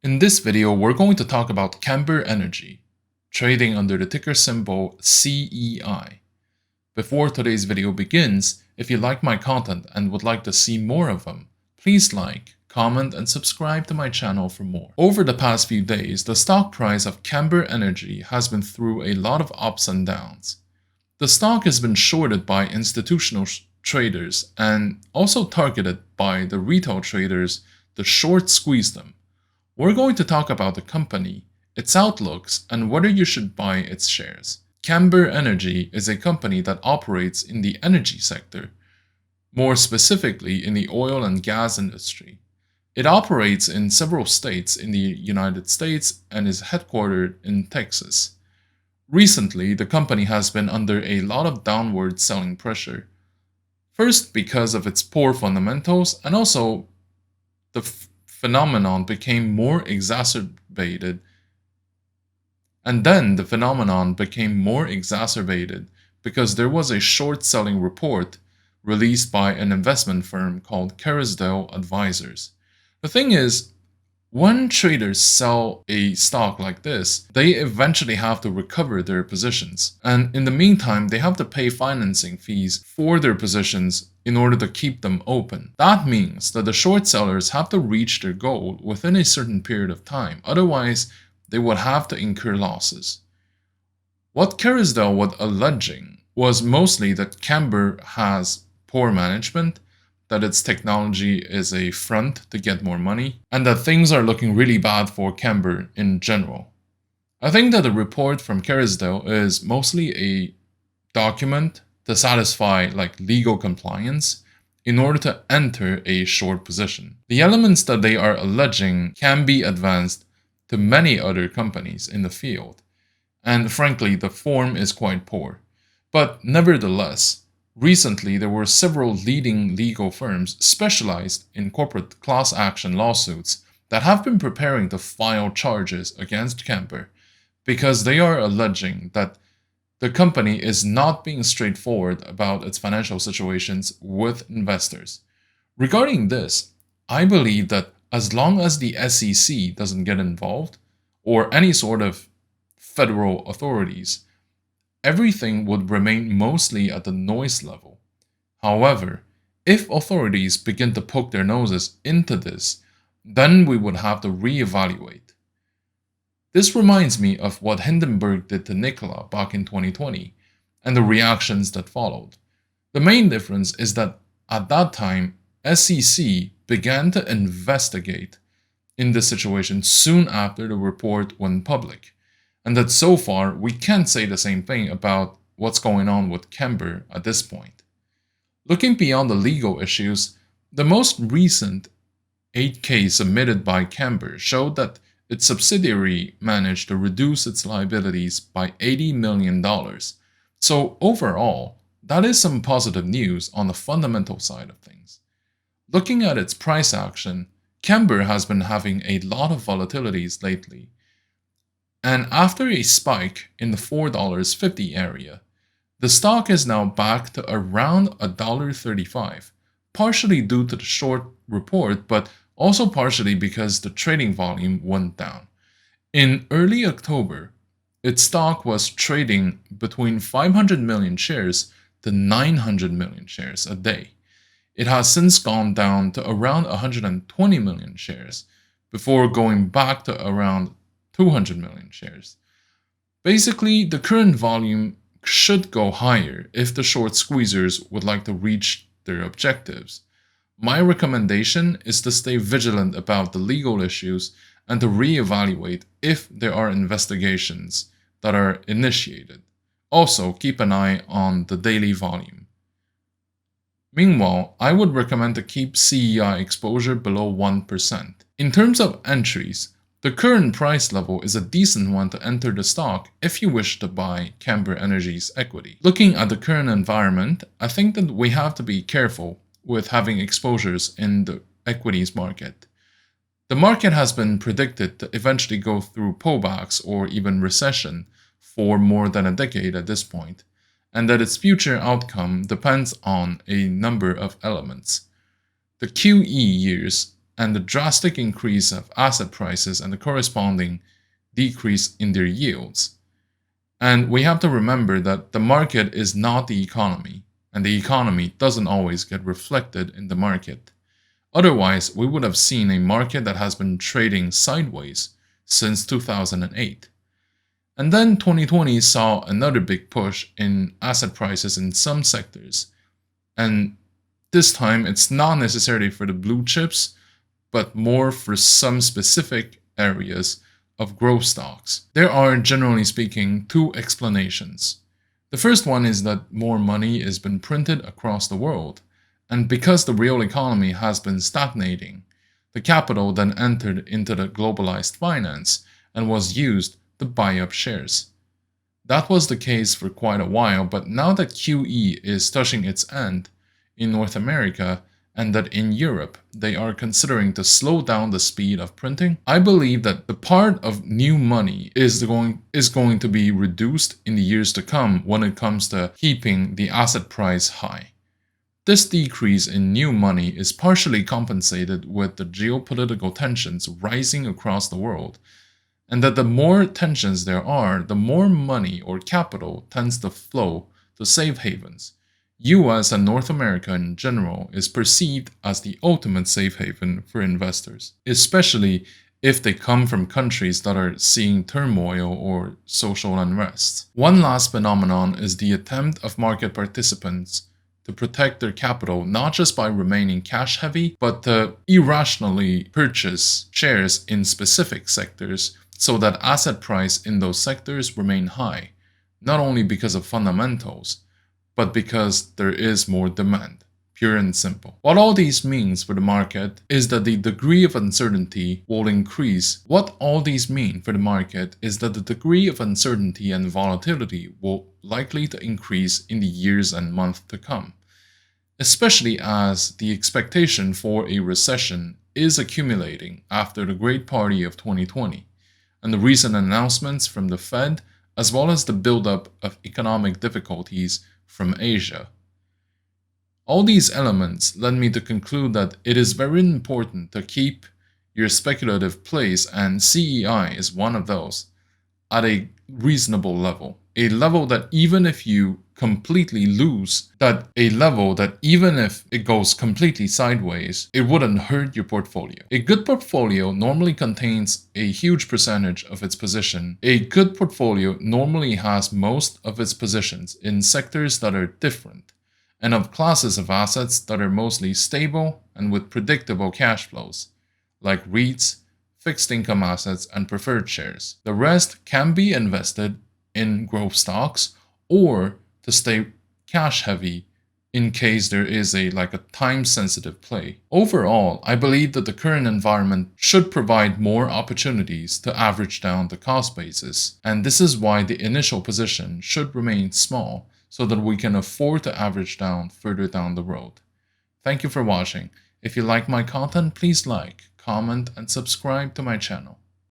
In this video, we're going to talk about Camber Energy, trading under the ticker symbol CEI. Before today's video begins, if you like my content and would like to see more of them, please like, comment, and subscribe to my channel for more. Over the past few days, the stock price of Camber Energy has been through a lot of ups and downs. The stock has been shorted by institutional traders and also targeted by the retail traders to short squeeze them. We're going to talk about the company, its outlooks, and whether you should buy its shares. Camber Energy is a company that operates in the energy sector, more specifically in the oil and gas industry. It operates in several states in the United States and is headquartered in Texas. Recently, the company has been under a lot of downward selling pressure. First, because of its poor fundamentals, and also the phenomenon became more exacerbated. And then the phenomenon became more exacerbated because there was a short selling report released by an investment firm called Carousel Advisors. The thing is, when traders sell a stock like this, they eventually have to recover their positions. And in the meantime, they have to pay financing fees for their positions in order to keep them open. That means that the short sellers have to reach their goal within a certain period of time. Otherwise, they would have to incur losses. What Carousel was alleging was mostly that Camber has poor management, that its technology is a front to get more money, and that things are looking really bad for Camber in general. I think that the report from Carousel is mostly a document to satisfy legal compliance in order to enter a short position. The elements that they are alleging can be advanced to many other companies in the field, and frankly the form is quite poor. But nevertheless, recently, there were several leading legal firms specialized in corporate class action lawsuits that have been preparing to file charges against Camber because they are alleging that the company is not being straightforward about its financial situations with investors. Regarding this, I believe that as long as the SEC doesn't get involved, or any sort of federal authorities, everything would remain mostly at the noise level. However, if authorities begin to poke their noses into this, then we would have to reevaluate. This reminds me of what Hindenburg did to Nikola back in 2020 and the reactions that followed. The main difference is that at that time, SEC began to investigate in this situation soon after the report went public. And that so far, we can't say the same thing about what's going on with Camber at this point. Looking beyond the legal issues, the most recent 8K submitted by Camber showed that its subsidiary managed to reduce its liabilities by $80 million. So overall, that is some positive news on the fundamental side of things. Looking at its price action, Camber has been having a lot of volatilities lately. And after a spike in the $4.50 area, the stock is now back to around $1.35, partially due to the short report, but also partially because the trading volume went down. In early October, its stock was trading between 500 million shares to 900 million shares a day. It has since gone down to around 120 million shares before going back to around 200 million shares. Basically, the current volume should go higher if the short squeezers would like to reach their objectives. My recommendation is to stay vigilant about the legal issues and to reevaluate if there are investigations that are initiated. Also, keep an eye on the daily volume. Meanwhile, I would recommend to keep CEI exposure below 1%. In terms of entries, the current price level is a decent one to enter the stock if you wish to buy Camber Energy's equity. Looking at the current environment, I think that we have to be careful with having exposures in the equities market. The market has been predicted to eventually go through pullbacks or even recession for more than a decade at this point, and that its future outcome depends on a number of elements. The QE years and the drastic increase of asset prices and the corresponding decrease in their yields. And we have to remember that the market is not the economy, and the economy doesn't always get reflected in the market. Otherwise, we would have seen a market that has been trading sideways since 2008. And then 2020 saw another big push in asset prices in some sectors. And this time, it's not necessarily for the blue chips, but more for some specific areas of growth stocks. There are, generally speaking, two explanations. The first one is that more money has been printed across the world, and because the real economy has been stagnating, the capital then entered into the globalized finance and was used to buy up shares. That was the case for quite a while, but now that QE is touching its end in North America, and that in Europe they are considering to slow down the speed of printing, I believe that the part of new money is going to be reduced in the years to come when it comes to keeping the asset price high. This decrease in new money is partially compensated with the geopolitical tensions rising across the world, and that the more tensions there are, the more money or capital tends to flow to safe havens. US and North America in general is perceived as the ultimate safe haven for investors, especially if they come from countries that are seeing turmoil or social unrest. One last phenomenon is the attempt of market participants to protect their capital not just by remaining cash heavy, but to irrationally purchase shares in specific sectors so that asset price in those sectors remain high, not only because of fundamentals, but because there is more demand, pure and simple. What all these means for the market is that the degree of uncertainty will increase. What all these mean for the market is that the degree of uncertainty and volatility will likely to increase in the years and months to come, especially as the expectation for a recession is accumulating after the Great Party of 2020 and the recent announcements from the Fed, as well as the buildup of economic difficulties from Asia. All these elements led me to conclude that it is very important to keep your speculative plays, and CEI is one of those, at a reasonable level. A level that even if you completely lose, even if it goes completely sideways, it wouldn't hurt your portfolio. A good portfolio normally contains a huge percentage of its position. A good portfolio normally has most of its positions in sectors that are different, and of classes of assets that are mostly stable and with predictable cash flows, like REITs, fixed income assets, and preferred shares. The rest can be invested in growth stocks or to stay cash heavy in case there is a time sensitive play. Overall, I believe that the current environment should provide more opportunities to average down the cost basis, and this is why the initial position should remain small so that we can afford to average down further down the road. Thank you for watching. If you like my content, please like, comment, and subscribe to my channel.